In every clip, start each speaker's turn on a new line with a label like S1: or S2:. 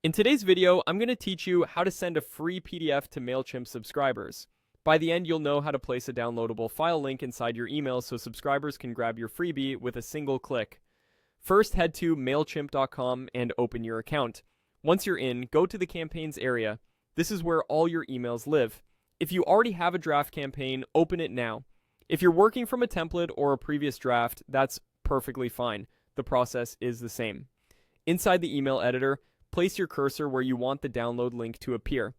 S1: In today's video, I'm going to teach you how to send a free PDF to Mailchimp subscribers. By the end, you'll know how to place a downloadable file link inside your email so subscribers can grab your freebie with a single click. First, head to Mailchimp.com and open your account. Once you're in, go to the campaigns area. This is where all your emails live. If you already have a draft campaign, open it now. If you're working from a template or a previous draft, that's perfectly fine. The process is the same. Inside the email editor, place your cursor where you want the download link to appear.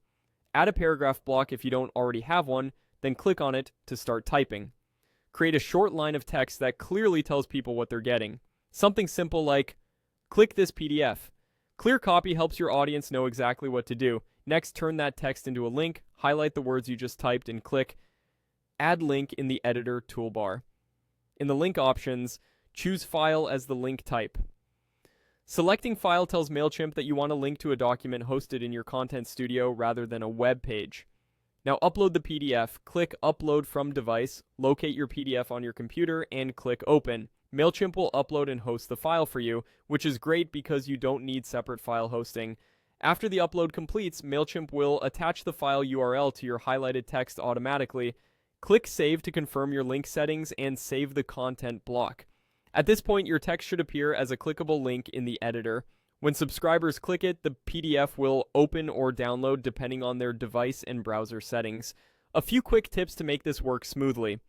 S1: Add a paragraph block if you don't already have one, then click on it to start typing. Create a short line of text that clearly tells people what they're getting. Something simple like, click this PDF. Clear copy helps your audience know exactly what to do. Next, turn that text into a link, highlight the words you just typed, and click Add Link in the Editor toolbar. In the link options, choose File as the link type. Selecting File tells Mailchimp that you want to link to a document hosted in your Content Studio rather than a web page. Now upload the PDF, click Upload from Device, locate your PDF on your computer, and click Open. Mailchimp will upload and host the file for you, which is great because you don't need separate file hosting. After the upload completes, Mailchimp will attach the file URL to your highlighted text automatically. Click Save to confirm your link settings and save the content block. At this point, your text should appear as a clickable link in the editor. When subscribers click it, the PDF will open or download depending on their device and browser settings. A few quick tips to make this work smoothly.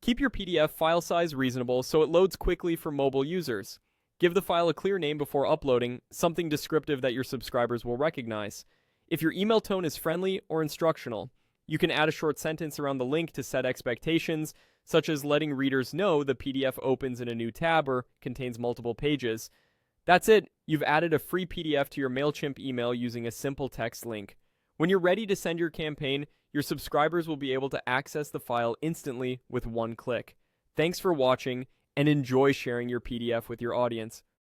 S1: Keep your PDF file size reasonable so it loads quickly for mobile users. Give the file a clear name before uploading, something descriptive that your subscribers will recognize. If your email tone is friendly or instructional, you can add a short sentence around the link to set expectations, such as letting readers know the PDF opens in a new tab or contains multiple pages. That's it. You've added a free PDF to your Mailchimp email using a simple text link. When you're ready to send your campaign, your subscribers will be able to access the file instantly with one click. Thanks for watching, and enjoy sharing your PDF with your audience.